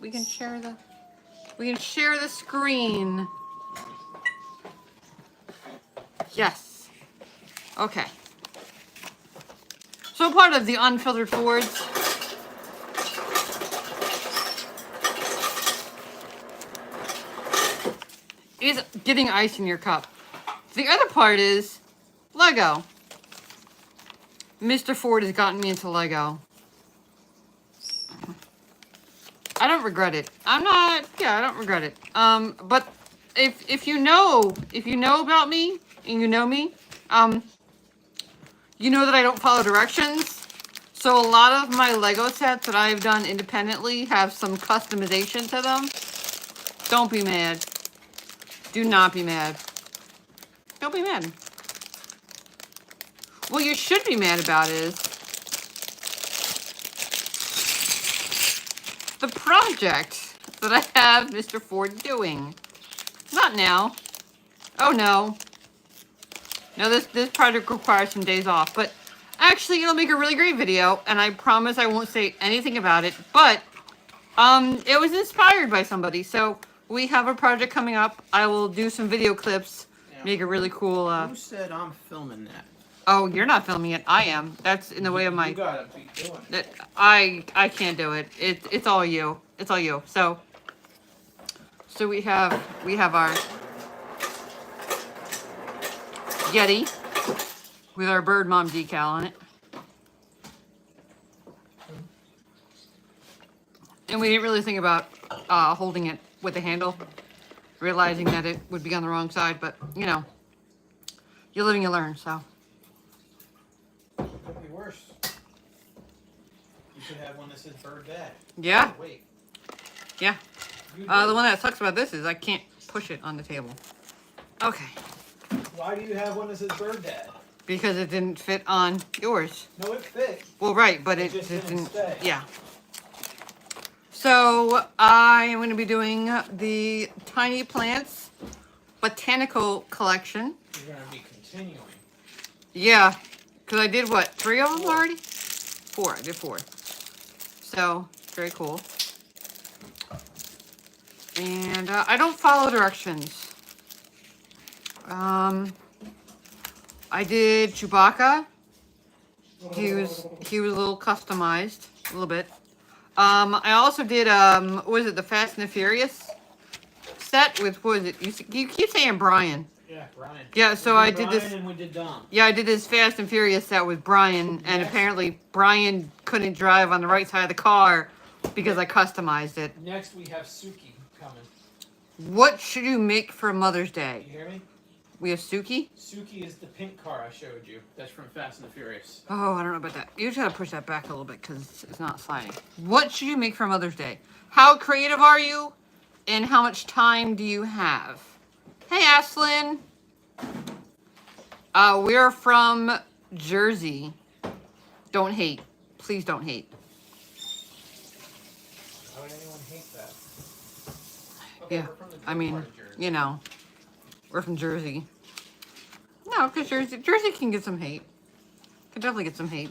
We can share the screen. Yes. Okay. So part of the Unfiltered Fords is getting ice in your cup. The other part is Lego. Mr. Ford has gotten me into Lego. I don't regret it. I don't regret it. But if you know about me and you know me, you know that I don't follow directions. So a lot of my Lego sets that I've done independently have some customization to them. Don't be mad. Do not be mad. Don't be mad. What you should be mad about is the project that I have Mr. Ford doing. Not now. Oh no. No, this project requires some days off, but actually it'll make a really great video, and I promise I won't say anything about it, but it was inspired by somebody, so we have a project coming up. I will do some video clips, make it really cool. Who said I'm filming that? Oh, you're not filming it. I am. That's in the way of my... You gotta be doing it. I can't do it. It's all you. It's all you. So we have our Yeti with our Bird Mom decal on it. And we didn't really think about holding it with the handle, realizing that it would be on the wrong side, but you know, you live and you learn, so. Could be worse. You should have one that says Bird Dad. Yeah. Oh, wait. Yeah. The one that sucks about this is I can't push it on the table. Okay. Why do you have one that says Bird Dad? Because it didn't fit on yours. No, it fit. Well, right, but it just didn't stay. Yeah. So I am going to be doing the Tiny Plants Botanical Collection. You're going to be continuing. Yeah, because I did what, 3 of them already? 4. I did 4. So very cool. And I don't follow directions. I did Chewbacca. He was a little customized, a little bit. I also did what was it, the Fast and the Furious set with, what was it? You keep saying Brian. Yeah, Brian. Yeah, so I did this. And we did Dom. Yeah, I did this Fast and Furious set with Brian, and apparently Brian couldn't drive on the right side of the car because I customized it. Next we have Suki coming. What should you make for Mother's Day? You hear me? We have Suki? Suki is the pink car I showed you. That's from Fast and the Furious. Oh, I don't know about that. You just gotta push that back a little bit because it's not sliding. What should you make for Mother's Day? How creative are you? And how much time do you have? Hey, Ashlyn. We're from Jersey. Don't hate. Please don't hate. How would anyone hate that? Okay, Yeah, we're from the I mean, part of Jersey. you know, we're from Jersey. No, because Jersey can get some hate. Can definitely get some hate.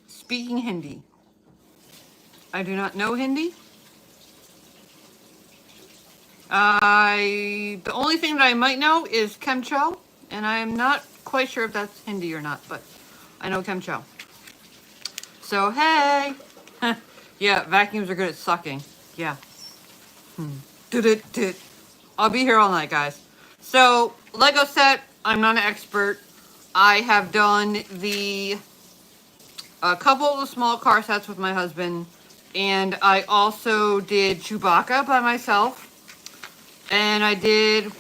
Speaking Hindi. I do not know Hindi. The only thing that I might know is Kemcho, and I am not quite sure if that's Hindi or not, but I know Kemcho. So, hey! Yeah, vacuums are good at sucking. Yeah. I'll be here all night, guys. So, Lego set, I'm not an expert. I have done a couple of the small car sets with my husband, and I also did Chewbacca by myself. And I did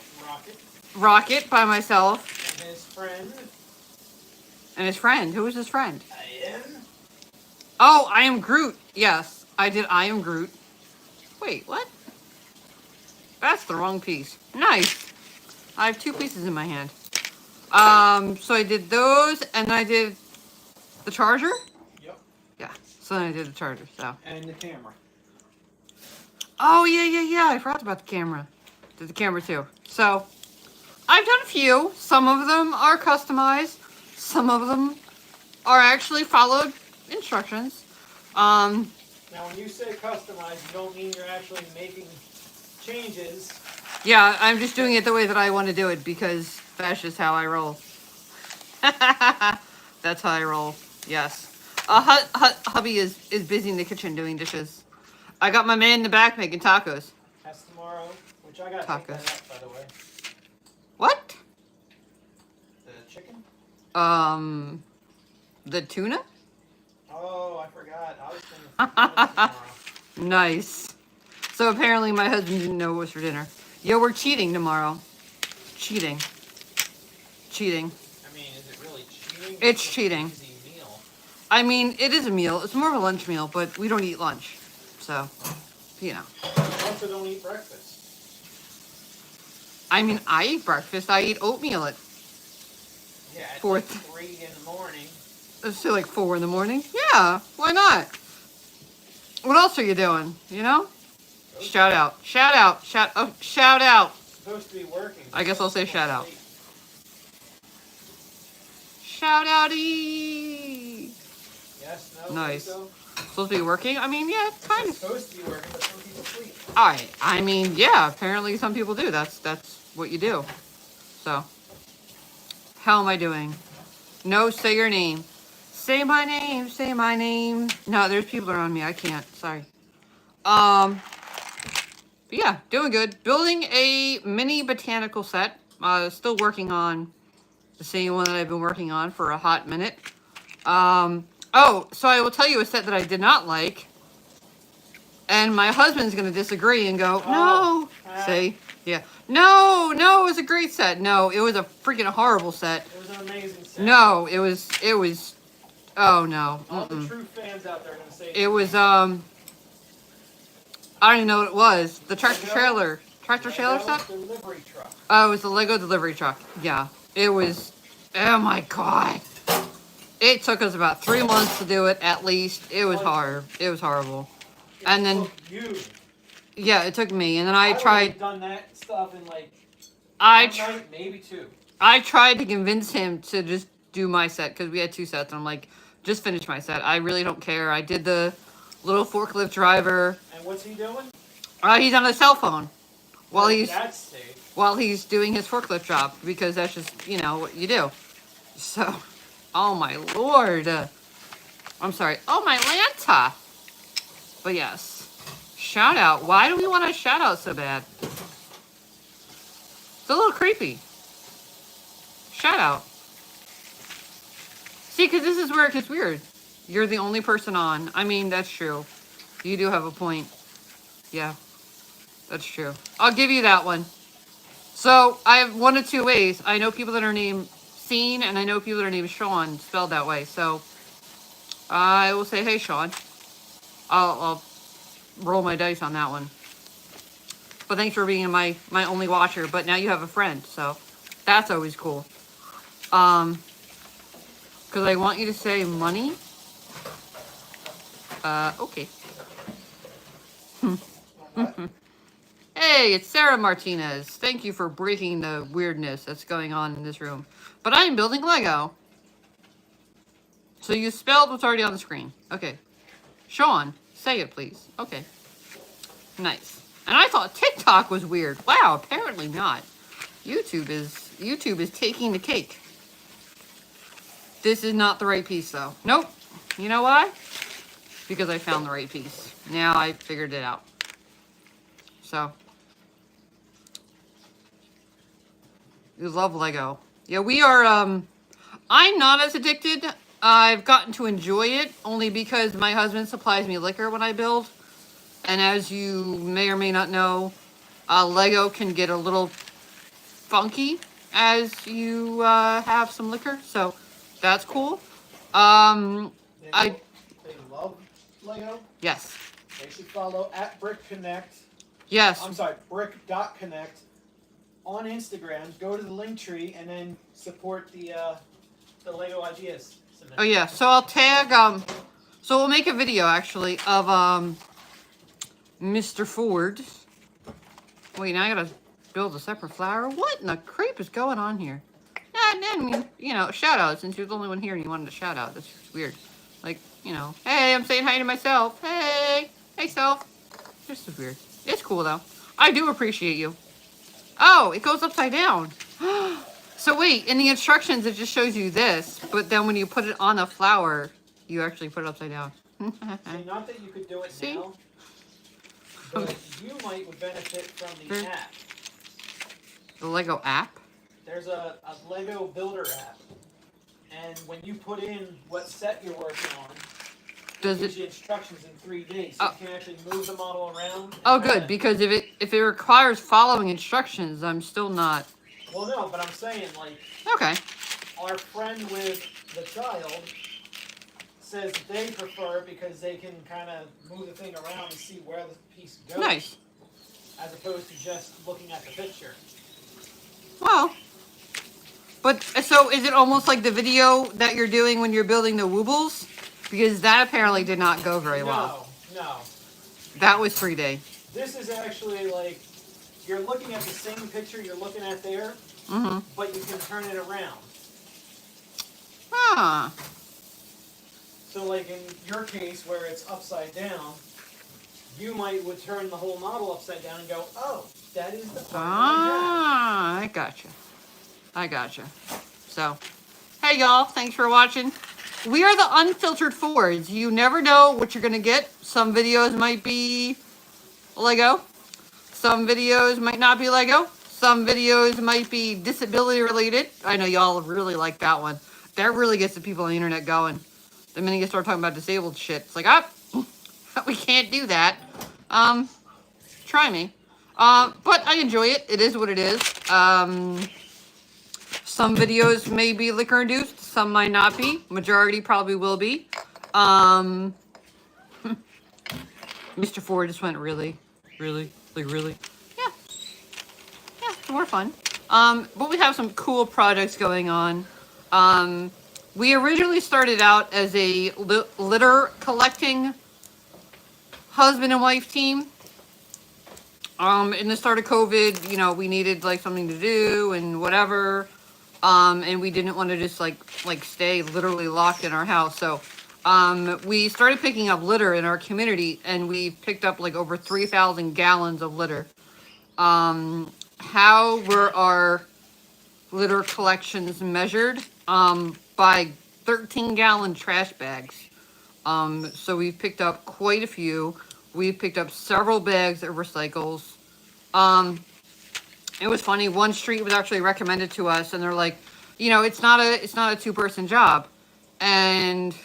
Rocket by myself. And his friend. And his friend. Who was his friend? Ian. Oh, I Am Groot. Yes, I did I Am Groot. Wait, what? That's the wrong piece. Nice. I have 2 pieces in my hand. So I did those, and I did the charger? Yep. Yeah, so then I did the charger, so. And the camera. Oh, yeah. I forgot about the camera. Did the camera too. So, I've done a few. Some of them are customized. Some of them are actually followed instructions. Now, when you say customize, you don't mean you're actually making changes. Yeah, I'm just doing it the way that I want to do it because that's just how I roll. That's how I roll. Yes. Hubby is busy in the kitchen doing dishes. I got my man in the back making tacos. That's tomorrow, which I gotta take that out, by the way. What? The chicken? The tuna? Oh, I forgot. I was thinking tomorrow. Nice. So apparently my husband didn't know what was for dinner. Yo, we're cheating tomorrow. Cheating. Cheating. I mean, is it really cheating? It's cheating. Easy meal. I mean, it is a meal. It's more of a lunch meal, but we don't eat lunch. So, you know. You also don't eat breakfast. I mean, I eat breakfast. I eat oatmeal at Yeah, at 4. like 3 in the morning. So like 4 in the morning? Yeah, why not? What else are you doing? You know? Shout out. Shout out. Shout out. Supposed to be working. I guess I'll say shout out. Shout outy. Yes, no. Nice. So? Supposed to be working? I mean, yeah, kind of. It's supposed to be working, but some people sleep. Alright. I mean, yeah, apparently some people do. That's what you do. So, how am I doing? No, say your name. Say my name, say my name. No, there's people around me. I can't. Sorry. But yeah, doing good. Building a mini botanical set. Still working on the same one that I've been working on for a hot minute. Oh, so I will tell you a set that I did not like. And my husband's going to disagree and go, no. See? Yeah. No, it was a great set. No, it was a freaking horrible set. It was an amazing set. No, it was, oh no. All the true fans out there are going to say it was, I don't even know what it was. The tractor trailer set? Delivery truck. Oh, it was the Lego delivery truck. Yeah. It was, oh my God. It took us about 3 months to do it, at least. It was hard. It was horrible. And then, yeah, it took me. And then I tried. Done that stuff in like night, maybe 2. I tried to convince him to just do my set because we had 2 sets. And I'm like, just finish my set. I really don't care. I did the little forklift driver. And what's he doing? He's on his cell phone while he's doing his forklift job because that's just, you know, what you do. So, oh my Lord. I'm sorry. Oh my Lanta. But yes, shout out. Why do we want to shout out so bad? It's a little creepy. Shout out. See, because this is where it gets weird. You're the only person on. I mean, that's true. You do have a point. Yeah, that's true. I'll give you that one. So I have 1 of 2 ways. I know people that are named Scene, and I know people that are named Sean, spelled that way. So I will say, hey, Sean. I'll roll my dice on that one. But thanks for being my only watcher. But now you have a friend, so that's always cool. Because I want you to say money. Okay. Hey, it's Sarah Martinez. Thank you for breaking the weirdness that's going on in this room. But I am building Lego. So you spelled what's already on the screen. Okay. Sean, say it, please. Okay. Nice. And I thought TikTok was weird. Wow, apparently not. YouTube is taking the cake. This is not the right piece, though. Nope. You know why? Because I found the right piece. Now I figured it out. So. You love Lego. Yeah, we are, I'm not as addicted. I've gotten to enjoy it only because my husband supplies me liquor when I build. And as you may or may not know, Lego can get a little funky as you have some liquor. So that's cool. They love Lego. Yes. They should follow at BrickConnect. Yes. I'm sorry, brick.connect on Instagram. Go to the link tree and then support the Lego ideas. Oh yeah, so I'll tag, so we'll make a video actually of, Mr. Ford. Wait, now I gotta build a separate flower? What in the creep is going on here? Yeah, and then, you know, shout out, since you're the only one here and you wanted a shout out. That's just weird. Like, you know, hey, I'm saying hi to myself. Hey, hey, self. This is weird. It's cool, though. I do appreciate you. Oh, it goes upside down. So wait, in the instructions, it just shows you this, but then when you put it on a flower, you actually put it upside down. See, not that you could do it See? now, but you would benefit from the app. The Lego app? There's a Lego Builder app, and when you put in what set you're working on, it gives you instructions in 3D, so you can actually move the model around. Oh, good, because if it requires following instructions, I'm still not. Well, no, but I'm saying, like, okay. Our friend with the child says that they prefer because they can kind of move the thing around and see where the piece goes. Nice. As opposed to just looking at the picture. Well, but so is it almost like the video that you're doing when you're building the woobles? Because that apparently did not go very well. No. That was 3D. This is actually like, you're looking at the same picture you're looking at there, but you can turn it around. Ah. So like in your case where it's upside down, you would turn the whole model upside down and go, oh, that is the part Ah, I gotcha. I gotcha. So, hey y'all, thanks for watching. We are the Unfiltered Fords. You never know what you're gonna get. Some videos might be Lego. Some videos might not be Lego. Some videos might be disability related. I know y'all really like that one. That really gets the people on the internet going. The minute you start talking about disabled shit, it's like, we can't do that. Try me. But I enjoy it. It is what it is. Some videos may be liquor induced. Some might not be. Majority probably will be. Mr. Ford just went, really? Really? Like, really? Yeah. Yeah, it's more fun. But we have some cool projects going on. We originally started out as a litter collecting husband and wife team. In the start of COVID, you know, we needed like something to do and whatever. And we didn't want to just like stay literally locked in our house. So, we started picking up litter in our community, and we picked up like over 3,000 gallons of litter. How were our litter collections measured? By 13-gallon trash bags. So we've picked up quite a few. We've picked up several bags of recycles. It was funny. One street was actually recommended to us, and they're like, you know, it's not a two-person job. And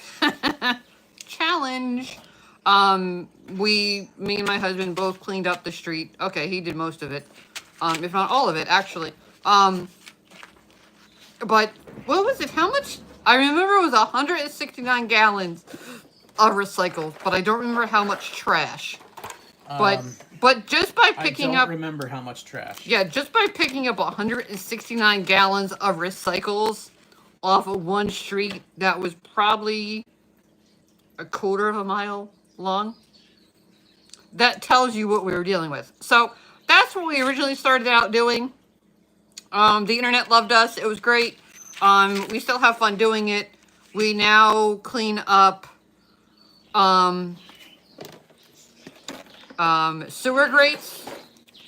challenge. Me and my husband both cleaned up the street. Okay, he did most of it, if not all of it, actually. But what was it? How much? I remember it was 169 gallons of recycled, but I don't remember how much trash. But just by picking up... I don't remember how much trash. Yeah, just by picking up 169 gallons of recycles off of one street that was probably a quarter of a mile long, that tells you what we were dealing with. So that's what we originally started out doing. The internet loved us. It was great. We still have fun doing it. We now clean up sewer grates.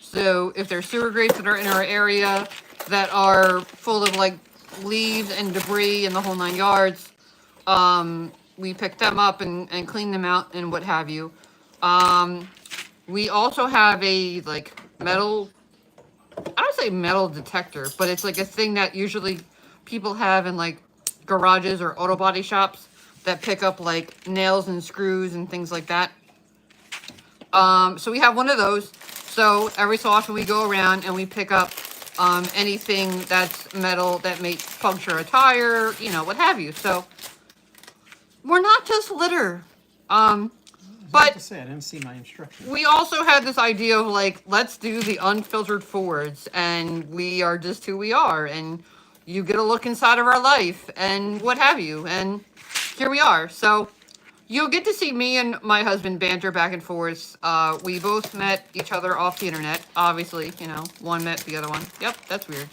So if there's sewer grates that are in our area that are full of like leaves and debris and the whole 9 yards, we pick them up and clean them out and what have you. We also have a like metal, I don't say metal detector, but it's like a thing that usually people have in like garages or auto body shops that pick up like nails and screws and things like that. So we have one of those. So every so often we go around and we pick up anything that's metal that may puncture a tire, you know, what have you. So we're not just litter. But I didn't see my instructions. We also had this idea of like, let's do the Unfiltered Fords, and we are just who we are, and you get a look inside of our life and what have you, and here we are. So you'll get to see me and my husband banter back and forth. We both met each other off the internet, obviously, you know, one met the other one. Yep, that's weird.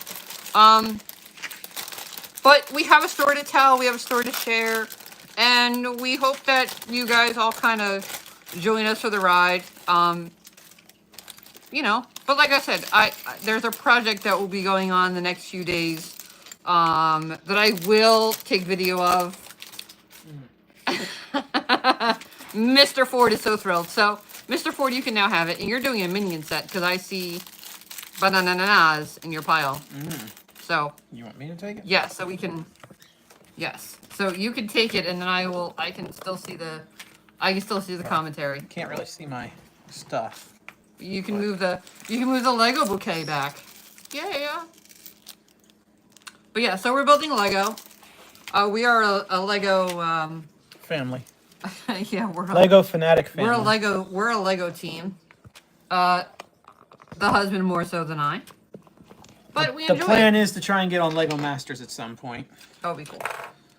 But we have a story to tell, we have a story to share, And we hope that you guys all kind of join us for the ride. You know, but like I said, there's a project that will be going on the next few days that I will take video of. Mr. Ford is so thrilled. So, Mr. Ford, you can now have it. And you're doing a minion set because I see bananas in your pile. So. You want me to take it? Yes, so we can. Yes. So you can take it, and then I can still see the commentary. Can't really see my stuff. You can move the Lego bouquet back. Yeah. But yeah, so we're building Lego. We are a Lego Family. yeah, we're a Lego fanatic family. We're a Lego team. The husband more so than I. But we enjoy The plan is to try and get on Lego Masters at some point. That would be cool.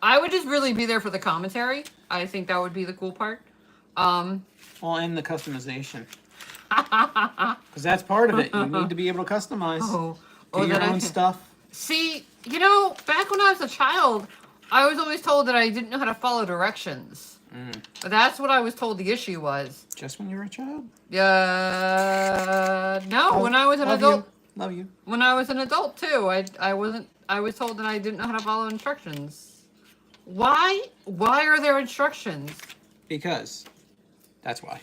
I would just really be there for the commentary. I think that would be the cool part. Well, and the customization. Because that's part of it. You need to be able to customize. Get your own stuff. See, you know, back when I was a child, I was always told that I didn't know how to follow directions. But that's what I was told the issue was. Just when you were a child? No, when I was an adult. Love you. When I was an adult too, I was told that I didn't know how to follow instructions. Why are there instructions? Because. That's why.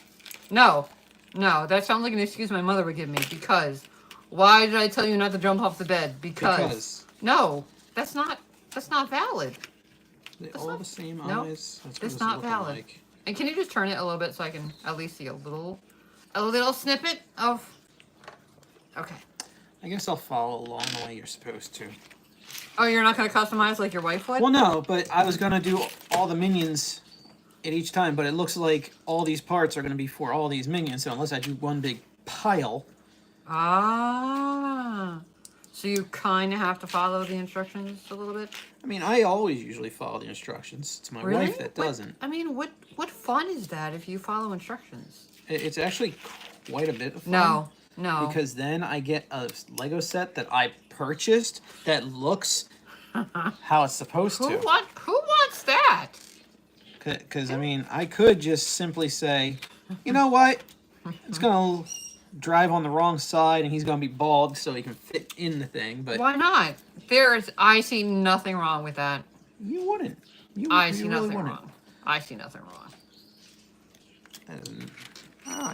No, that sounds like an excuse my mother would give me. Because. Why did I tell you not to jump off the bed? Because. No, that's not valid. They're all the same eyes. That's not valid. Like. And can you just turn it a little bit so I can at least see a little snippet of... Okay. I guess I'll follow along the way you're supposed to. Oh, you're not going to customize like your wife would? Well, no, but I was going to do all the minions at each time, but it looks like all these parts are going to be for all these minions, so unless I do one big pile... Ah. So you kind of have to follow the instructions a little bit? I mean, I always usually follow the instructions. It's my wife that doesn't. What fun is that if you follow instructions? It's actually quite a bit of fun. No. Because then I get a Lego set that I purchased that looks how it's supposed to. Who wants that? Because, I mean, I could just simply say, you know what? It's going to drive on the wrong side and he's going to be bald so he can fit in the thing. But why not? I see nothing wrong with that. You wouldn't. I see nothing wrong.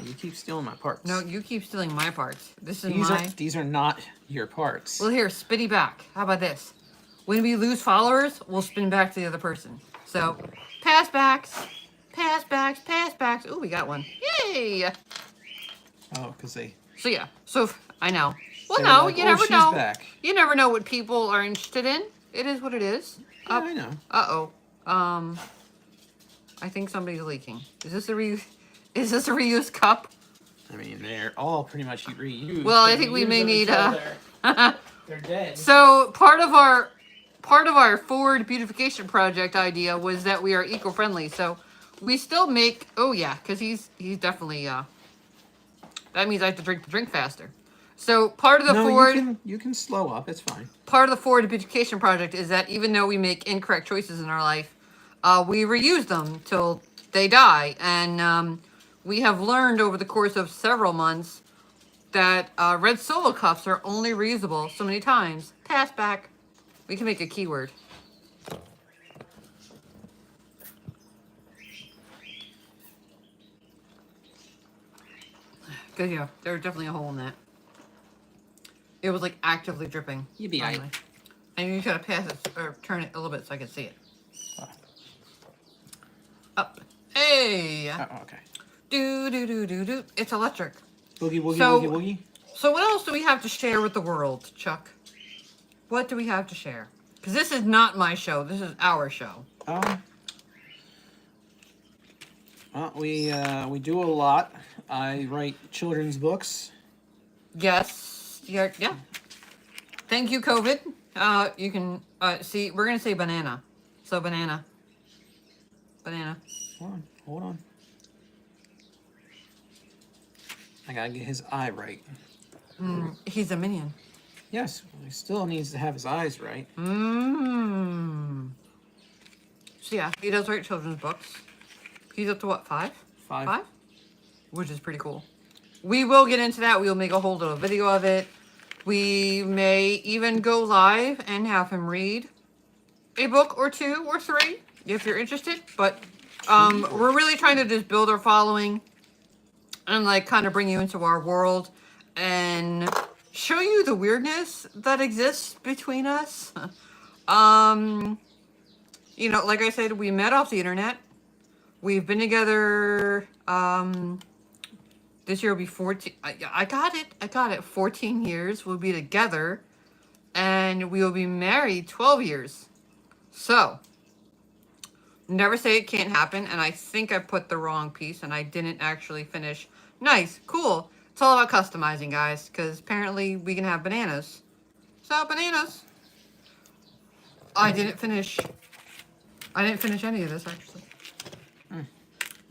You keep stealing my parts. No, you keep stealing my parts. These are not your parts. Well, here, spitty back. How about this? When we lose followers, we'll spin back to the other person. So, pass backs. Ooh, we got one. Yay! Oh, because they... So, yeah. So, I know. Well, They're no, like, you never know. Back. You never know what people are interested in. It is what it is. Yeah, I know. Uh-oh. I think somebody's leaking. Is this a reused cup? I mean, they're all pretty much reused. Well, I think we may need They're dead. So part of our Ford beautification project idea was that we are eco-friendly. So we still make. Oh yeah, because he's definitely. That means I have to drink the drink faster. So part of the Ford. You can slow up. It's fine. Part of the Ford beautification project is that even though we make incorrect choices in our life, we reuse them till they die. And we have learned over the course of several months that red Solo cups are only reusable so many times. Pass back. We can make a keyword. Good, yeah. There was definitely a hole in that. It was like actively dripping. You'd be right. And you gotta pass it or turn it a little bit so I can see it. Up. Hey! Oh, okay. Do. It's electric. Boogie, woogie. So what else do we have to share with the world, Chuck? What do we have to share? Because this is not my show. This is our show. Well, we do a lot. I write children's books. Yes. Yeah. Thank you, COVID. You can see. We're gonna say banana. So banana. Hold on. I gotta get his eye right. He's a minion. Yes, he still needs to have his eyes right. So yeah, he does write children's books. He's up to what, 5? 5. 5? Which is pretty cool. We will get into that. We will make a whole little video of it. We may even go live and have him read a book or 2 or 3 if you're interested. But we're really trying to just build our following and like kind of bring you into our world and show you the weirdness that exists between us. You know, like I said, we met off the internet. We've been together, this year will be 14, I got it, 14 years we'll be together, and we will be married 12 years. So, never say it can't happen, and I think I put the wrong piece, and I didn't actually finish. Nice, cool. It's all about customizing, guys, because apparently we can have bananas. So, bananas. I didn't finish any of this, actually.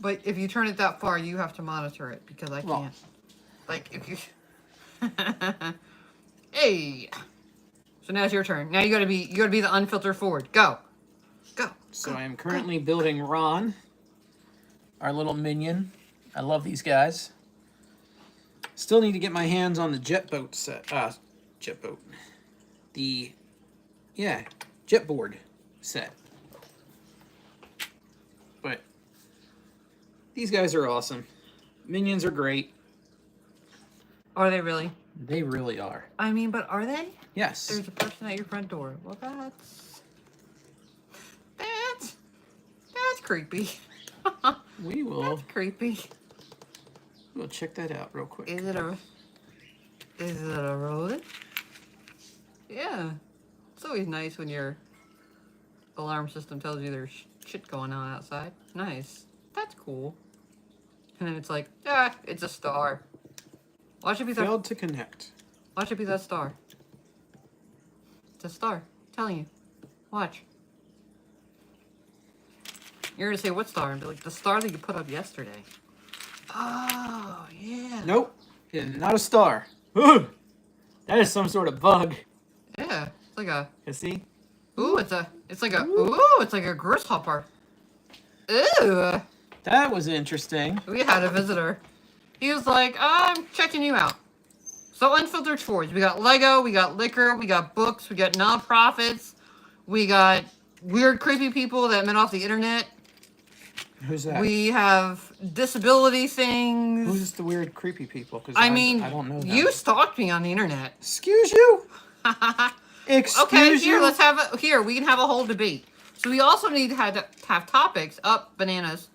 But if you turn it that far, you have to monitor it, because I can't. Well. Like, if you... Hey! So now it's your turn. Now you gotta be the Unfiltered Ford. Go! Go! So go, I am currently building Ron, our little minion. I love these guys. Still need to get my hands on the jet boat set. Jet boat. Jet board set. But these guys are awesome. Minions are great. Are they really? They really are. I mean, but are they? Yes. There's a person at your front door. Well, that's creepy. We will. That's creepy. We'll check that out real quick. Is it a rodent? Yeah. It's always nice when your alarm system tells you there's shit going on outside. Nice. That's cool. And then it's like, it's a star. Watch it be that. Failed to connect. Watch it be that star. It's a star. I'm telling you. Watch. You're gonna say, what star? And be like, the star that you put up yesterday. Oh, yeah. Nope. Yeah, not a star. Ooh, that is some sort of bug. Yeah. It's like a... You see? Ooh, it's like a grasshopper. Ooh. That was interesting. We had a visitor. He was like, I'm checking you out. So, Unfiltered Fords. We got Lego, we got liquor, we got books, we got nonprofits, we got weird, creepy people that met off the internet. Who's that? We have disability things. Who's the weird, creepy people? Because I mean, I don't know them. you stalked me on the internet. Excuse you? Excuse Okay, here, you? let's have a, here, we can have a whole debate. So we also need to have topics. Bananas.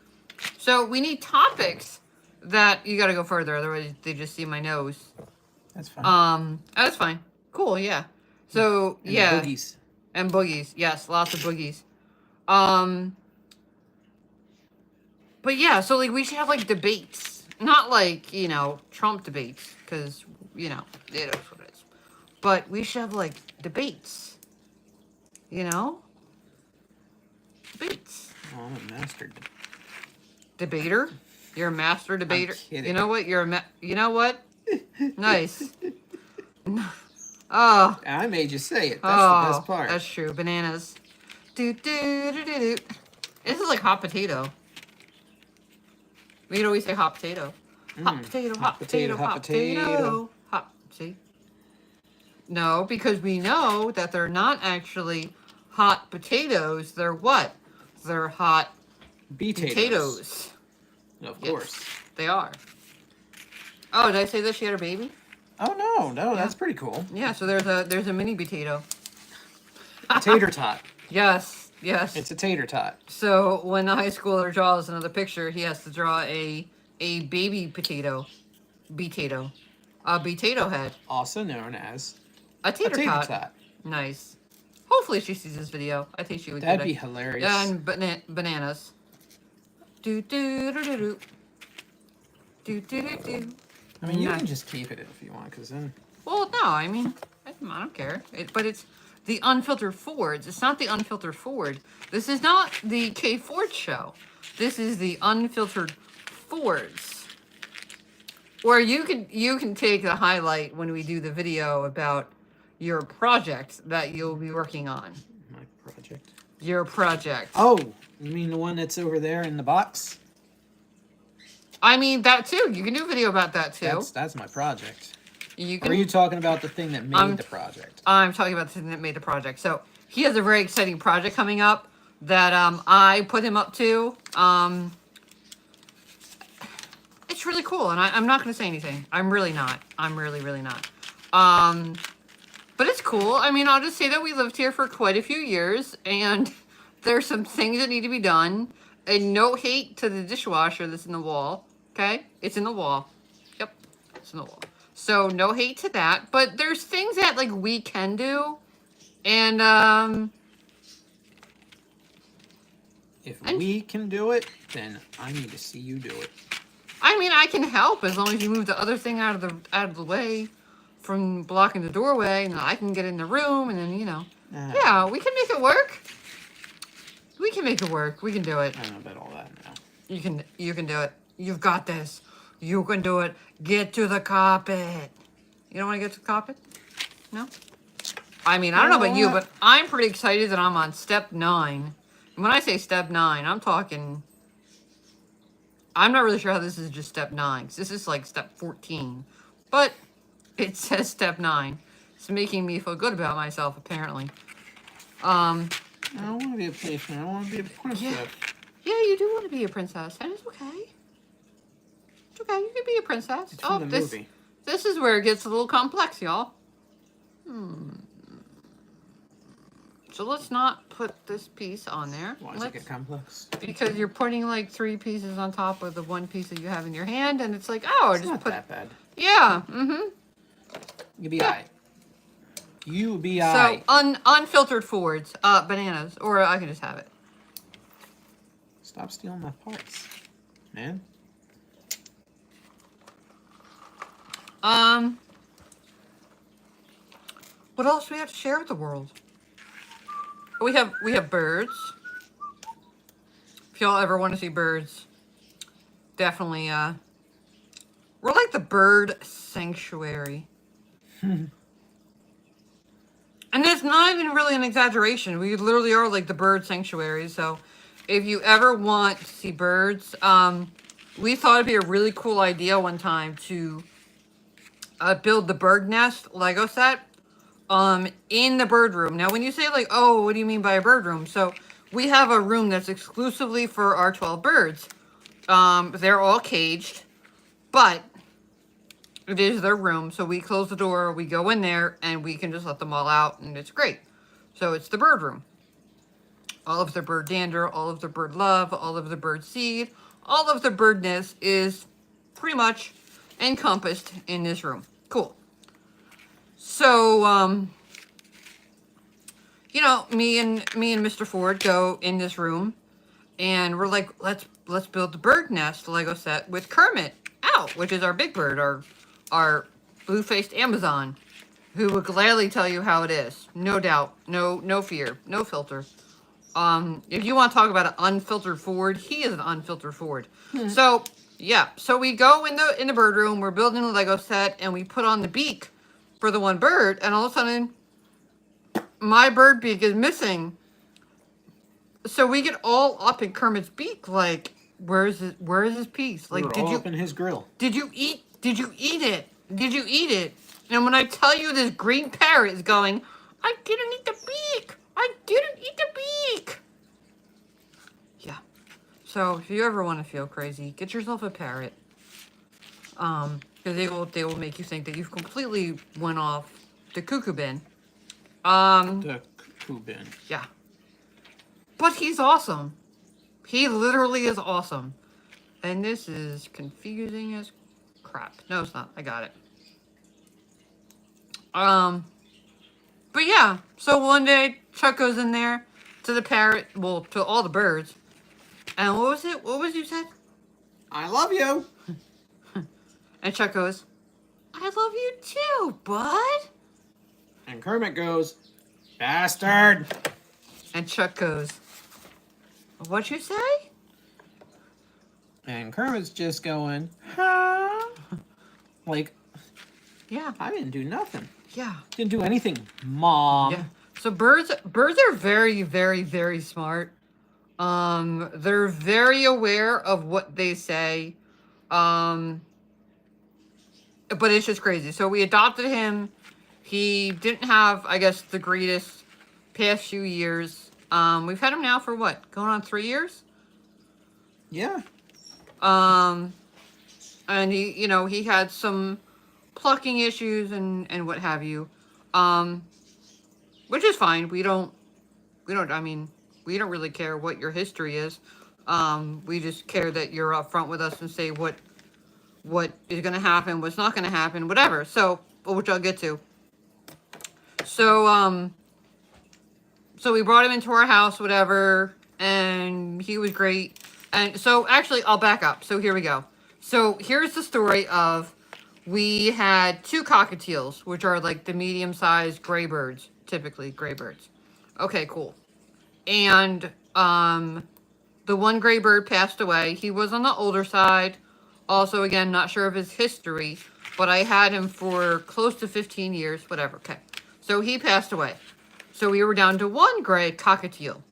So we need topics that, you gotta go further, otherwise they just see my nose. That's fine. That's fine. Cool, yeah. So, And yeah. boogies. And boogies. Yes, lots of boogies. But yeah, so like we should have like debates. Not like, you know, Trump debates, because, you know, it is what it is. But we should have like debates. You know? Debates. Oh, I'm a master Debater? You're a master debater? kidding. You know what? You know what? Nice. Oh. I made you say it. That's the best part. That's true. Bananas. Do do do do do. This is like hot potato. We could always say hot potato. Hot potato, hot potato, hot potato. Hot, see? No, because we know that they're not actually hot potatoes. They're what? They're hot potatoes. Of Yes, course. they are. Oh, did I say that she had her baby? Oh, no, that's pretty cool. Yeah, so there's a mini potato. A tater tot. Yes. It's a tater tot. So when the high schooler draws another picture, he has to draw a baby potato. Potato. A potato head. Also known as A tater tot. tot. Nice. Hopefully she sees this video. I think she would. That'd be hilarious. And bananas. Do do do do do. Do do do do. I mean, you can just keep it if you want, because then... Well, no, I mean, I don't care. But it's the Unfiltered Fords. It's not the Unfiltered Ford. This is not the K Ford show. This is the Unfiltered Fords. Where you can take the highlight when we do the video about your project that you'll be working on. My project. Your project. Oh, You mean the one that's over there in the box? I mean, that too. You can do a video about that too. That's my project. You Or can, are you talking about the thing that made the project? I'm talking about the thing that made the project. So he has a very exciting project coming up that I put him up to. It's really cool, and I'm not going to say anything. I'm really not. I'm really, really not. But it's cool. I mean, I'll just say that we lived here for quite a few years, and there's some things that need to be done. And no hate to the dishwasher that's in the wall. Okay? It's in the wall. Yep. It's in the wall. So no hate to that. But there's things that like we can do. And if we can do it, then I need to see you do it. I mean, I can help as long as you move the other thing out of the way from blocking the doorway, and I can get in the room, and then yeah, we can make it work. We can make it work. We can do it. I don't know about all that now. You can do it. You've got this. You can do it. Get to the carpet. You don't want to get to the carpet? No? I mean, I don't know about you, but I'm pretty excited that I'm on step 9. And when I say step 9, I'm talking... I'm not really sure how this is just step 9, because this is like step 14. But it says step 9. It's making me feel good about myself, apparently. I don't want to be a patient. I want to be a princess. Yeah, you do want to be a princess, and it's okay. It's okay, you can be a princess. It's from the movie. This is where it gets a little complex, y'all. So let's not put this piece on there. Why does it get complex? Because you're putting like 3 pieces on top of the 1 piece that you have in your hand, and it's like, oh, it's not that bad. Yeah, You be alright. You be alright. So, unfiltered Fords, bananas, or I can just have it. Stop stealing my parts, man. What else do we have to share with the world? We have birds. If y'all ever want to see birds, definitely, we're like the bird sanctuary. And it's not even really an exaggeration. We literally are like the bird sanctuary. So if you ever want to see birds, we thought it'd be a really cool idea one time to build the bird nest Lego set in the bird room. Now, when you say like, oh, what do you mean by a bird room? So we have a room that's exclusively for our 12 birds. They're all caged, but it is their room. So we close the door, we go in there, and we can just let them all out, and it's great. So it's the bird room. All of the bird dander, all of the bird love, all of the bird seed, all of the birdness is pretty much encompassed in this room. Cool. So, you know, me and Mr. Ford go in this room, and we're like, let's build the bird nest Lego set with Kermit out, which is our big bird, our blue-faced Amazon, who would gladly tell you how it is. No doubt, no fear, no filter. If you want to talk about an unfiltered Ford, he is an unfiltered Ford. So, yeah, so we go in the bird room, we're building a Lego set, and we put on the beak for the one bird, and all of a sudden, my bird beak is missing. So we get all up in Kermit's beak, like, where is his piece? Like, did you up in his grill? Did you eat it? Did you eat it? And when I tell you this green parrot is going, I didn't eat the beak. I didn't eat the beak. Yeah. So if you ever want to feel crazy, get yourself a parrot. Because they will make you think that you've completely went off the cuckoo bin. The cuckoo bin. Yeah. But he's awesome. He literally is awesome. And this is confusing as crap. No, it's not. I got it. But yeah. So one day, Chuck goes in there to the parrot, well, to all the birds. And what was it? What was you said? I love you. And Chuck goes, I love you too, bud. And Kermit goes, bastard. And Chuck goes, what'd you say? And Kermit's just going, huh? Like, Yeah. I didn't do nothing. Yeah. Didn't do anything, Mom. Yeah. So birds are very, very, very smart. They're very aware of what they say. But it's just crazy. So we adopted him. He didn't have, I guess, the greatest past few years. We've had him now for what? Going on 3 years? Yeah. And he, he had some plucking issues and what have you. Which is fine. We don't really care what your history is. We just care that you're upfront with us and say what is going to happen, what's not going to happen, whatever. So, which I'll get to. So, so we brought him into our house, whatever, and he was great. And so, actually, I'll back up. So here we go. So here's the story of, we had 2 cockatiels, which are like the medium-sized gray birds, typically gray birds. Okay, cool. And the one gray bird passed away. He was on the older side. Also, again, not sure of his history, but I had him for close to 15 years, whatever. Okay, so he passed away. So we were down to 1 gray cockatiel.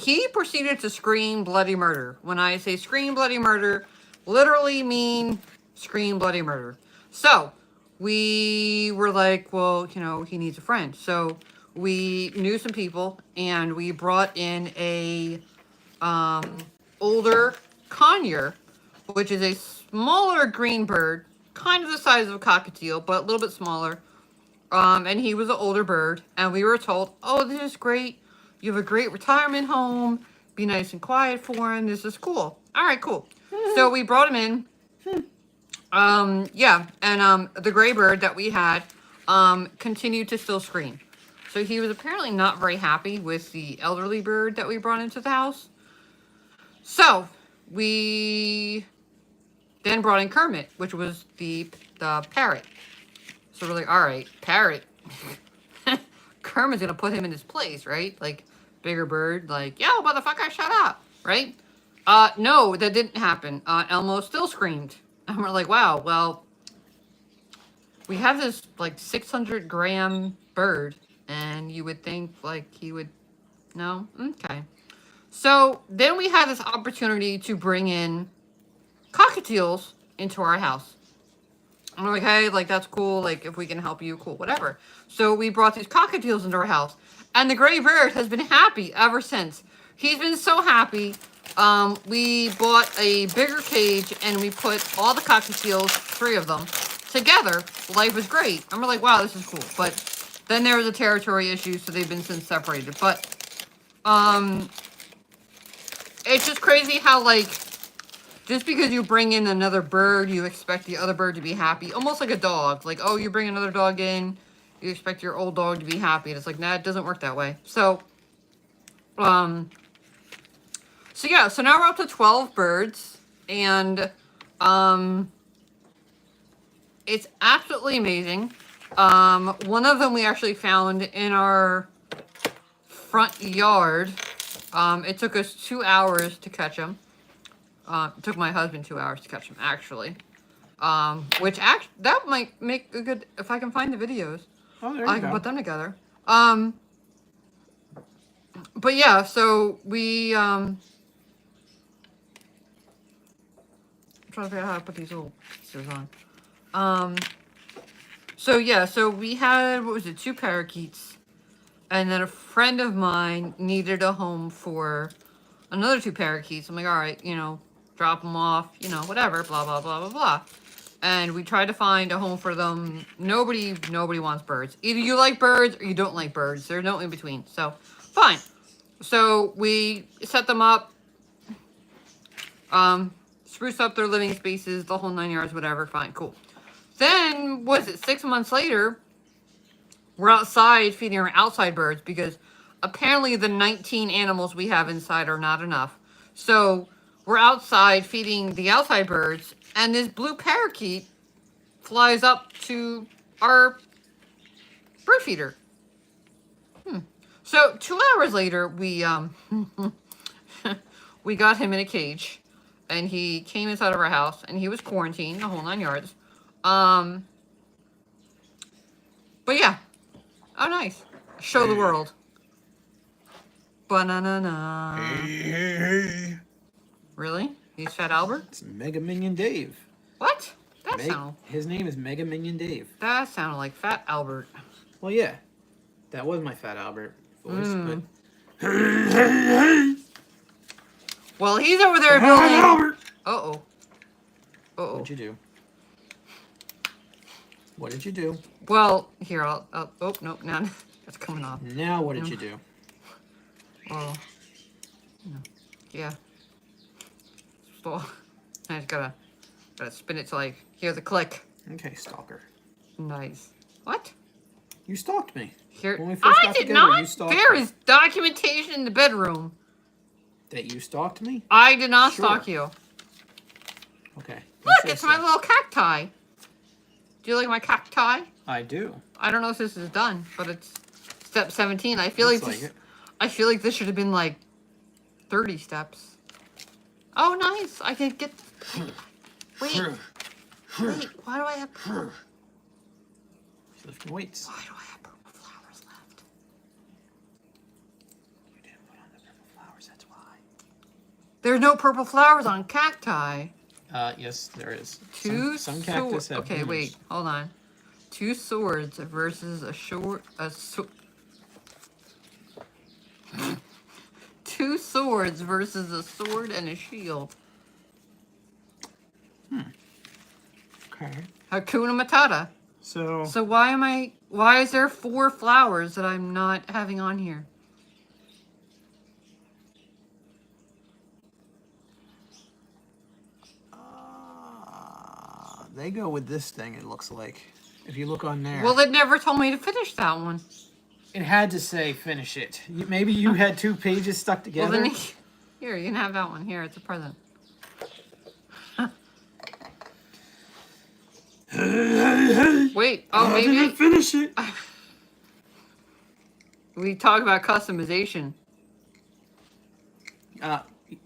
He proceeded to scream bloody murder. When I say scream bloody murder, literally mean scream bloody murder. So we were like, well, he needs a friend. So we knew some people, and we brought in a older conure, which is a smaller green bird, kind of the size of a cockatiel, but a little bit smaller. And he was an older bird, and we were told, oh, this is great. You have a great retirement home. Be nice and quiet for him. This is cool. All right, cool. So we brought him in. Yeah, and the gray bird that we had continued to still scream. So he was apparently not very happy with the elderly bird that we brought into the house. So we then brought in Kermit, which was the parrot. So we're like, all right, parrot. Kermit's gonna put him in his place, right? Like, bigger bird, like, yo, motherfucker, shut up, right? No, that didn't happen. Elmo still screamed. And we're like, wow, well, we have this, like, 600-gram bird, and you would think, like, he would, no? Okay. So then we had this opportunity to bring in cockatiels into our house. And we're like, hey, like, that's cool. Like, if we can help you, cool, whatever. So we brought these cockatiels into our house. And the gray bird has been happy ever since. He's been so happy. We bought a bigger cage, and we put all the cockatiels, 3 of them, together. Life was great. And we're like, wow, this is cool. But then there was a territory issue, so they've been since separated. But, it's just crazy how, like, just because you bring in another bird, you expect the other bird to be happy. Almost like a dog. Like, oh, you bring another dog in, you expect your old dog to be happy. And it's like, nah, it doesn't work that way. So, so yeah, so now we're up to 12 birds. And, it's absolutely amazing. One of them we actually found in our front yard. It took us 2 hours to catch him. It took my husband 2 hours to catch him, actually. That might make a good, if I can find the videos, I can put them together. But yeah, so we, I'm trying to figure out how to put these little pieces on. So yeah, so we had, 2 parakeets, and then a friend of mine needed a home for another 2 parakeets. I'm like, all right, drop them off, whatever, blah, blah, blah, blah, blah. And we tried to find a home for them. Nobody wants birds. Either you like birds or you don't like birds. There's no in between. So, fine. So, we set them up, spruce up their living spaces, the whole 9 yards, whatever. Fine, cool. Then, 6 months later, we're outside feeding our outside birds because apparently the 19 animals we have inside are not enough. So, we're outside feeding the outside birds, and this blue parakeet flies up to our bird feeder. So 2 hours later, we we got him in a cage, and he came inside of our house, and he was quarantined, the whole 9 yards. But yeah, oh nice, show the world. Banana. Hey. Really? He's Fat Albert? It's Mega Minion Dave. What? His name is Mega Minion Dave. That sounded like Fat Albert. Well, yeah. That was my Fat Albert voice, but... Well, he's over there Fat building... Albert! Uh-oh. Uh-oh. What'd you do? What did you do? Well, here, I'll oh, nope, now that's coming off. Now what did you do? Oh. Yeah. So, I just gotta spin it till I hear the click. Okay, stalker. Nice. What? You stalked me. Here, When we first I got did together, not. you stalked There me. is documentation in the bedroom. That you stalked me? I did not Sure. stalk you. Okay. Look, it's my little cacti. Do you like my cacti? I do. I don't know if this is done, but it's step 17. I feel Looks like this, like it. I feel like this should have been like 30 steps. Oh, nice. I can get. Wait. Wait. Why do I have? Lifting weights. Why do I have purple flowers left? You didn't put on the purple flowers, that's why. There's no purple flowers on cacti. Yes, there is. Two Some cactus have Okay, bloomers. wait. Hold on. 2 swords versus two swords versus a sword and a shield. Okay. Hakuna Matata. So So why is there 4 flowers that I'm not having on here? they go with this thing, it looks like. If you look on there. Well, it never told me to finish that one. It had to say finish it. Maybe you had 2 pages stuck together. Well, then here, you can have that one. Here, it's a present. Wait, oh, I didn't maybe finish it. we talk about customization.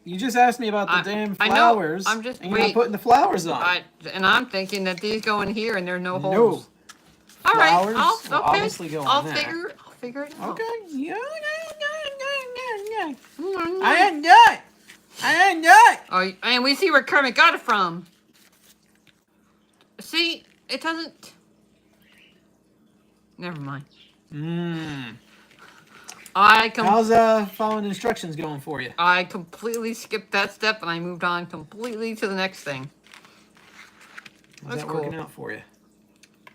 You just asked me about the damn I know. flowers. I'm just- and you're not wait. putting the flowers on. And I'm thinking that these go in here and there are no holes. No. All right, Flowers I'll will obviously go I'll on there. figure it out. Okay. Yeah. Mm. I ain't done. I ain't done. Oh, and we see where Kermit got it from. See, it doesn't. Never mind. How's following instructions going for you? I completely skipped that step and I moved on completely to the next thing. How's that working out for you?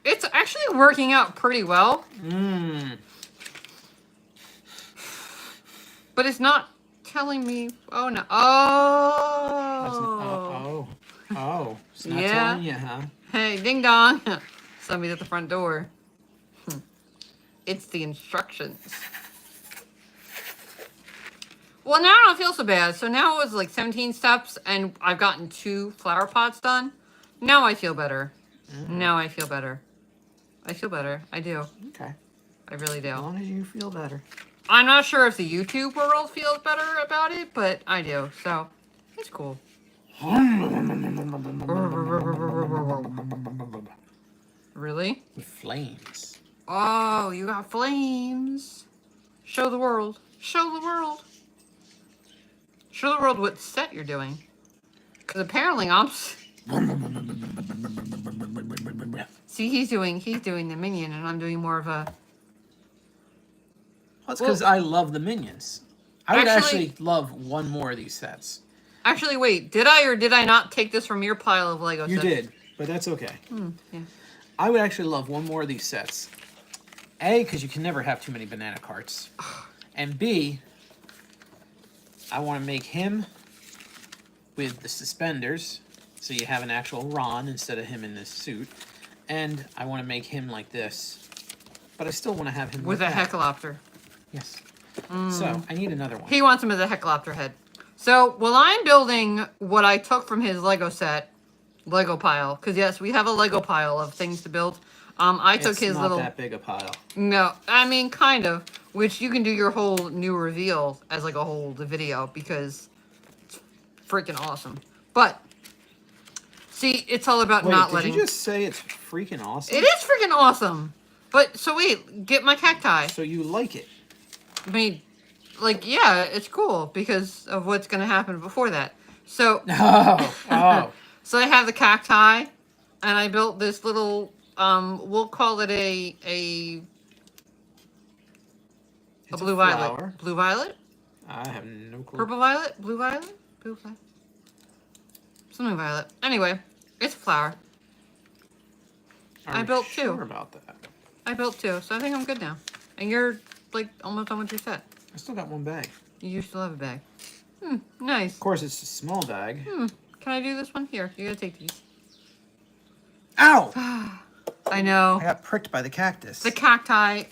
It's actually working out pretty well. But it's not telling me. Oh no! Oh. It's not Yeah. telling you, huh? Hey, ding dong! Somebody's at the front door. It's the instructions. Well, now I don't feel so bad. So now it was like 17 steps, and I've gotten 2 flower pots done. Now I feel better. Now I feel better. I feel better. I do. Okay. I really do. As long as you feel better. I'm not sure if the YouTube world feels better about it, but I do. So it's cool. Really? Flames. Oh, you got flames. Show the world. Show the world. Show the world what set you're doing. Because apparently I'm... See, he's doing the minion, and I'm doing more of a... That's because I love the minions. I would actually love one more of these sets. Actually, wait. Did I or did I not take this from your pile of Lego You sets? did, but that's okay. Yeah. I would actually love one more of these sets. A, because you can never have too many banana carts. And B, I want to make him with the suspenders, so you have an actual Ron instead of him in this suit. And I want to make him like this, but I still want to have him With like a that. heckalopter. Yes. So, I need another one. He wants him as a heckalopter head. So, while I'm building what I took from his Lego set, Lego pile, because yes, we have a Lego pile of things to build. I took his not little... that big a pile. No, I mean, kind of. Which you can do your whole new reveal as like a whole video because it's freaking awesome. But, see, it's all about not letting... Did you just say it's freaking awesome? It is freaking awesome! But, so wait, get my cacti. So you like it? I mean, like, yeah, it's cool because of what's going to happen before that. So, Oh. so I have the cacti, and I built this little, we'll call it a It's blue flower. violet. Blue violet? I have no clue. Purple violet? Blue violet? Blue violet? Something violet. Anyway, it's a flower. I built two. Sure about that. I built two, so I think I'm good now. And you're, like, almost on what you said. I still got one bag. You still have a bag. Nice. Of course, it's a small bag. Can I do this one? Here, you gotta take these. Ow! I know. I got pricked by the cactus. The cacti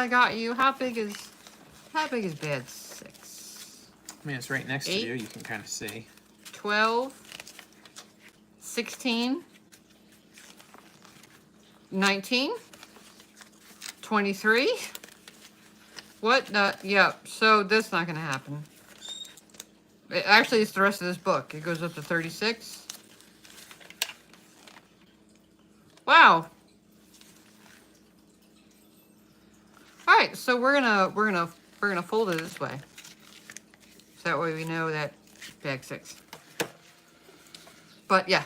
got you. How big is bed 6? I mean, it's right next 8, to you. You can kind of see. 12, 16, 19, 23. What? Yeah, so that's not going to happen. Actually, it's the rest of this book. It goes up to 36. Wow. All right, so we're gonna fold it this way. So that way we know that bag 6. But yeah.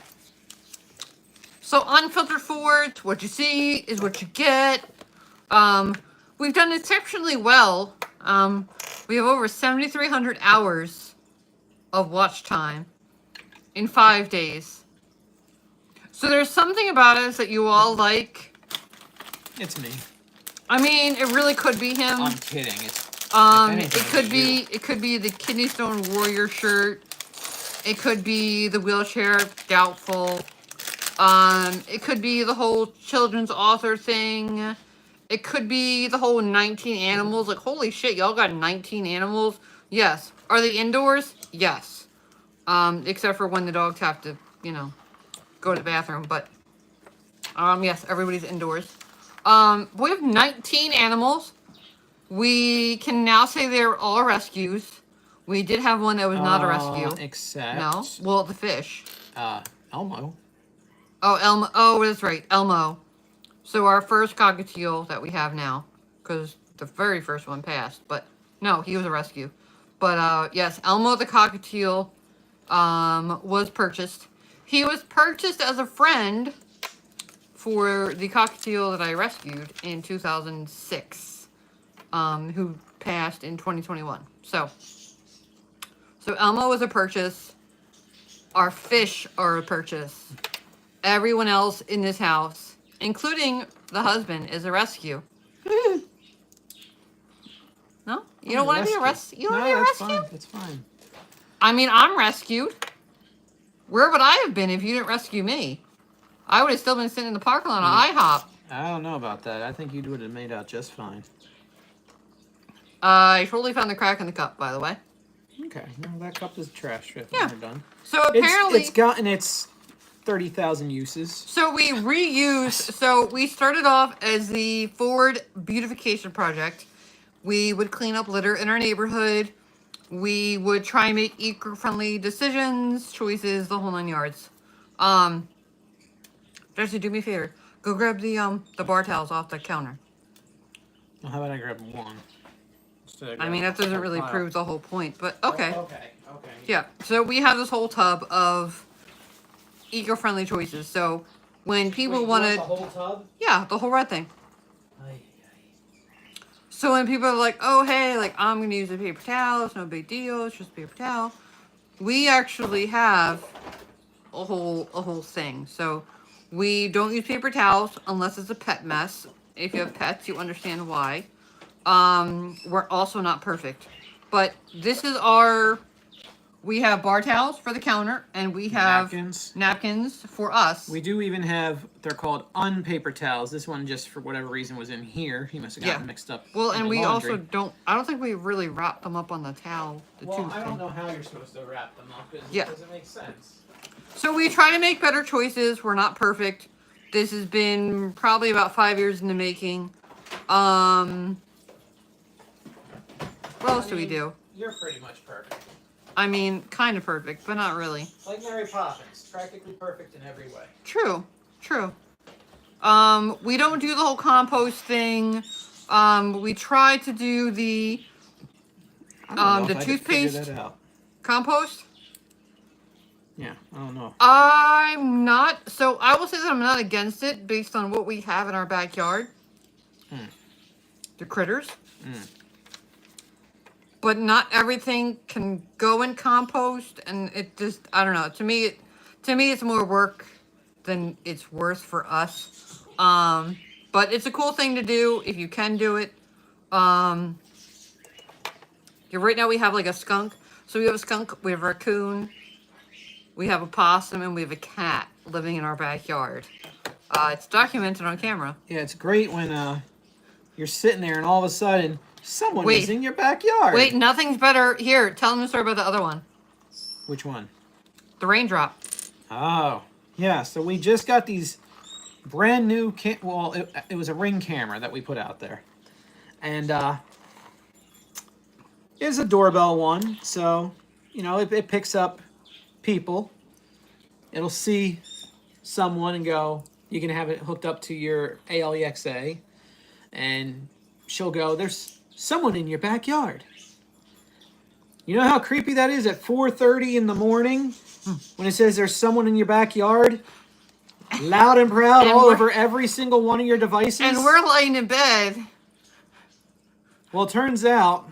So Unfiltered Fords, what you see is what you get. We've done exceptionally well. We have over 7,300 hours of watch time in 5 days. So there's something about us that you all like. It's me. I mean, it really could be him. I'm kidding. It's It could be the Kidney Stone Warrior shirt. It could be the wheelchair, doubtful. It could be the whole children's author thing. It could be the whole 19 animals. Like, holy shit, y'all got 19 animals? Yes. Are they indoors? Yes. Except for when the dogs have to, go to the bathroom. But, yes, everybody's indoors. We have 19 animals. We can now say they're all rescues. We did have one that was not a rescue. Except... No? Well, the fish. Elmo. Oh, Elmo. Oh, that's right. Elmo. So our first cockatiel that we have now, because the very first one passed, but no, he was a rescue. But yes, Elmo the cockatiel was purchased. He was purchased as a friend for the cockatiel that I rescued in 2006, who passed in 2021. So Elmo was a purchase. Our fish are a purchase. Everyone else in this house, including the husband, is a rescue. No? You don't want to be a rescue? You don't want to be a rescue? Fine. That's fine. I mean, I'm rescued. Where would I have been if you didn't rescue me? I would have still been sitting in the parking lot on IHOP. I don't know about that. I think you would have made out just fine. I totally found the crack in the cup, by the way. Okay. Well, that cup is trash when we're done. So apparently... It's gotten its 30,000 uses. So we reused... So we started off as the Ford Beautification Project. We would clean up litter in our neighborhood. We would try and make eco-friendly decisions, choices, the whole 9 yards. Jesse, do me a favor. Go grab the bar towels off the counter. Well, how about I grab one? I mean, that doesn't really prove the whole point, but okay. Okay. Yeah, so we have this whole tub of eco-friendly choices. So when people want to... the whole tub? Yeah, the whole red thing. Aye. So when people are like, oh, hey, like, I'm going to use a paper towel. It's no big deal. It's just a paper towel. We actually have a whole thing. So we don't use paper towels unless it's a pet mess. If you have pets, you understand why. We're also not perfect. But this is our... We have bar towels for the counter, and we have napkins for us. We do even have, they're called unpaper towels. This one, just for whatever reason, was in here. He must have gotten mixed up. Well, and we laundry. also don't, I don't think we really wrap them up on the towel. Well, I don't know how you're supposed to wrap them up. Yeah. Does it make sense? So we try to make better choices. We're not perfect. This has been probably about 5 years in the making. What else do we do? You're pretty much perfect. I mean, kind of perfect, but not really. Like Mary Poppins, practically perfect in every way. True. We don't do the whole compost thing. We try to do the I don't know The if I could figure toothpaste that out. compost. Yeah, I don't know. I'm not. So I will say that I'm not against it based on what we have in our backyard. The critters. But not everything can go in compost, and it just, I don't know. To me, it's more work than it's worth for us. But it's a cool thing to do if you can do it. Yeah, right now we have like a skunk. So we have a skunk, we have a raccoon, we have a possum, and we have a cat living in our backyard. It's documented on camera. Yeah, it's great when you're sitting there and all of a sudden someone Wait. is in your backyard. Wait, nothing's better. Here, tell them the story about the other one. Which one? The raindrop. Oh, yeah. So we just got these brand new it was a Ring camera that we put out there. And it's a doorbell one. So, it picks up people. It'll see someone and go, you can have it hooked up to your ALEXA. And she'll go, there's someone in your backyard. You know how creepy that is at 4:30 in the morning when it says there's someone in your backyard? Loud and proud all over every single one of your devices. And we're laying in bed. Well, it turns out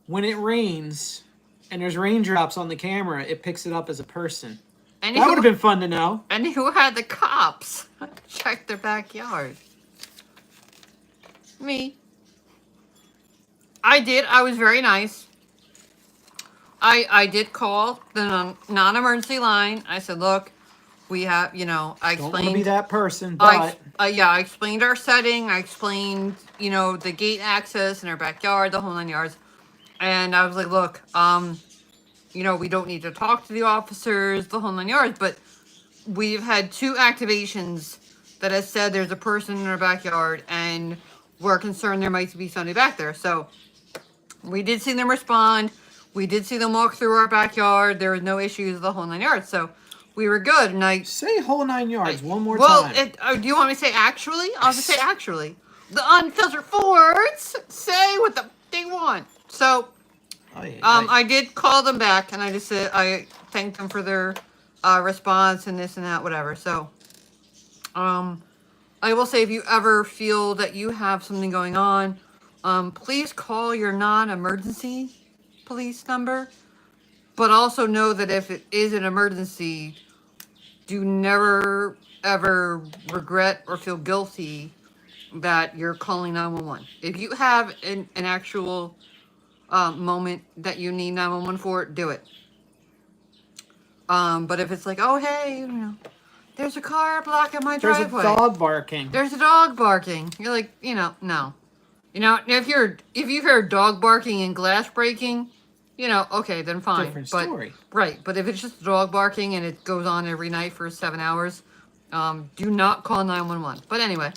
when it rains and there's raindrops on the camera, it picks it up as a person. And that would have been fun to know. And who had the cops check their backyard? Me. I did. I was very nice. I did call the non-emergency line. I said, look, we have, I explained. Don't want to be that person, but... I explained our setting. I explained, the gate access in our backyard, the whole 9 yards. And I was like, look, we don't need to talk to the officers, the whole 9 yards, but we've had 2 activations that has said there's a person in our backyard, and we're concerned there might be somebody back there. So we did see them respond. We did see them walk through our backyard. There was no issues, the whole 9 yards. So we were good. And say whole 9 yards one more time. Well, do you want me to say actually? I'll just say actually. The Unfiltered Fords say what they want. So I did call them back, and I just said I thanked them for their response and this and that, whatever. So I will say, if you ever feel that you have something going on, please call your non-emergency police number. But also know that if it is an emergency, do never, ever regret or feel guilty that you're calling 911. If you have an actual moment that you need 911 for, do it. But if it's like, oh, hey, there's a car blocking my driveway. There's a dog barking. There's a dog barking. You're like, no. If you hear a dog barking and glass breaking, okay, then fine. Different story. Right, but if it's just a dog barking and it goes on every night for 7 hours, do not call 911. But anyway,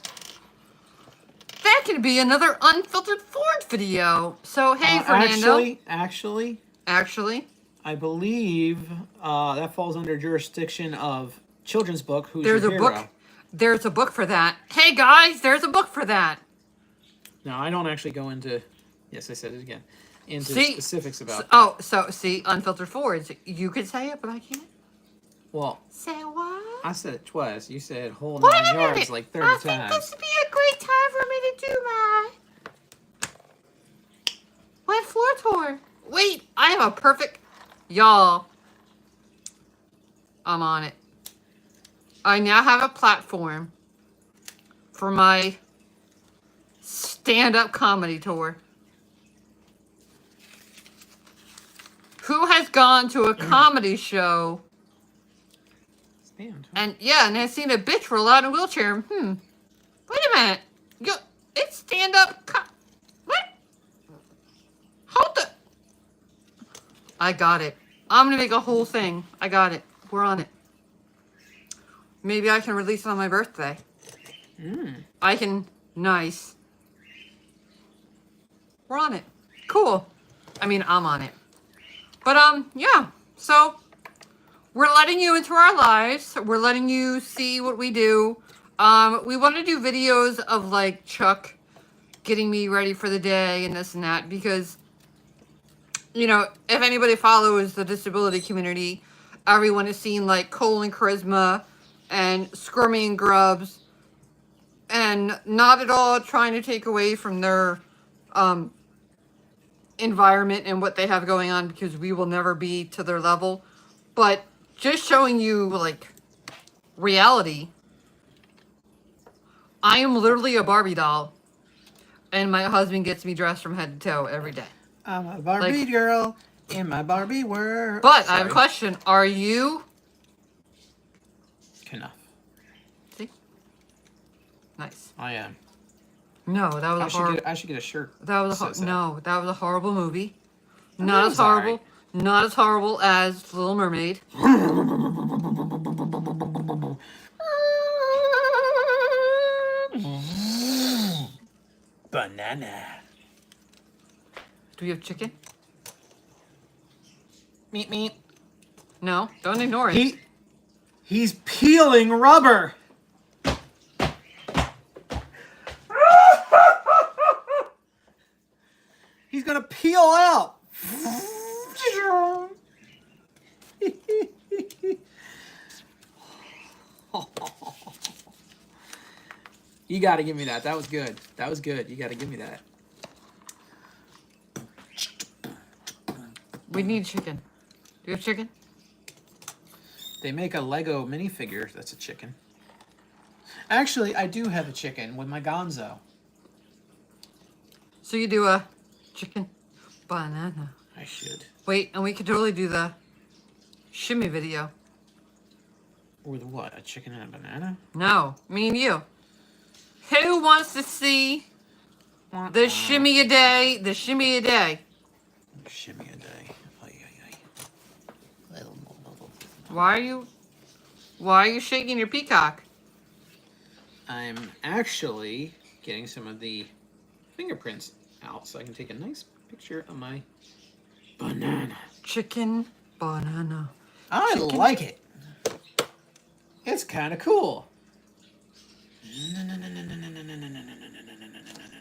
that could be another Unfiltered Ford video. So, hey, Fernando. Actually, I believe that falls under jurisdiction of children's book. Who's Your Hero? There's a book for that. Hey, guys, there's a book for that. No, I don't actually go into... Yes, I said it again. Into specifics about that. Unfiltered Fords. You could say it, but I can't. Well... Say what? I said it twice. You said whole 9 yards like 30 times. I think this would be a great time for me to do my wet floor tour. Wait, I have a perfect... Y'all. I'm on it. I now have a platform for my stand-up comedy tour. Who has gone to a comedy show and has seen a bitch roll out in a wheelchair? Wait a minute. It's stand-up what? Hold the... I got it. I'm gonna make a whole thing. I got it. We're on it. Maybe I can release it on my birthday. I can... Nice. We're on it. Cool. I mean, I'm on it. But, yeah. So, we're letting you into our lives. We're letting you see what we do. We want to do videos of, like, Chuck getting me ready for the day and this and that. Because you know, if anybody follows the disability community, everyone has seen like Cole and Charisma and Squirmy and Grubs, and not at all trying to take away from their environment and what they have going on, because we will never be to their level, but just showing you like reality. I am literally a Barbie doll, and my husband gets me dressed from head to toe every day. I'm a Barbie girl in my Barbie world. But I have a question. Are you? Enough. See? Nice. I am. No, that was a horrible. I should get a shirt. That was no, that was a horrible movie. Not That as was horrible. alright. Not as horrible as Little Mermaid. Banana. Do we have chicken? Meet meet. No, don't ignore it. He's peeling rubber. He's gonna peel out. You gotta give me that. That was good. That was good. You gotta give me that. We need chicken. Do you have chicken? They make a Lego minifigure that's a chicken. Actually, I do have a chicken with my Gonzo. So you do a chicken banana. I should. Wait, and we could totally do the shimmy video. With what? A chicken and a banana? No, me and you. Who wants to see the shimmy a day? The shimmy a day. Shimmy a day. Why are you shaking your peacock? I'm actually getting some of the fingerprints out so I can take a nice picture of my banana. Chicken banana. I like it. It's kind of cool.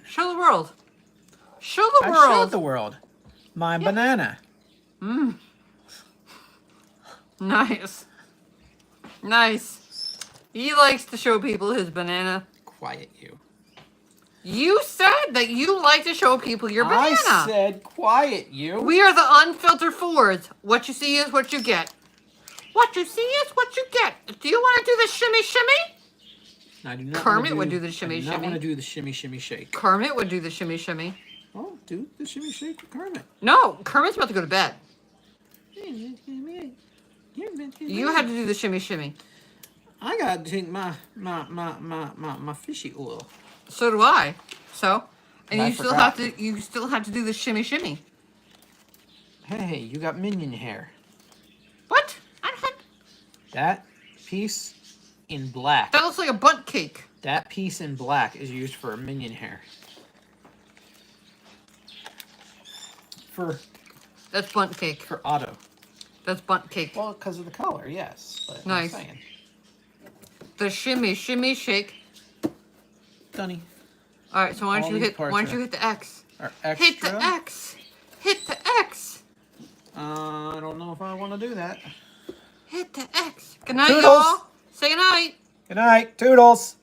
Show the world. Show the I world. showed the world my banana. Mmm. Nice. Nice. He likes to show people his banana. Quiet you. You said that you like to show people your banana. I said quiet you. We are the Unfiltered Fords. What you see is what you get. What you see is what you get. Do you want to do the shimmy shimmy? I do not Kermit would do the shimmy I do not shimmy. want to do the shimmy shimmy shake. Kermit would do the shimmy shimmy. Oh, do the shimmy shake with Kermit. No, Kermit's about to go to bed. You had to do the shimmy shimmy. I gotta take my fishy oil. So do I. So, and I you still forgot. have to do the shimmy shimmy. Hey, you got minion hair. What? I don't have... That piece in black. That looks like a butt cake. That piece in black is used for minion hair. That's bunt cake. For Otto. That's bunt cake. Well, because of the color, yes. But Nice. I'm saying. The shimmy shimmy shake. Dunny. All right. So why All don't you these hit? parts Why don't you are- hit the X? Or extra. Hit the X. Hit the X. I don't know if I want to do that. Hit the X. Good night, Toodles. y'all. Say good night. Good night. Toodles.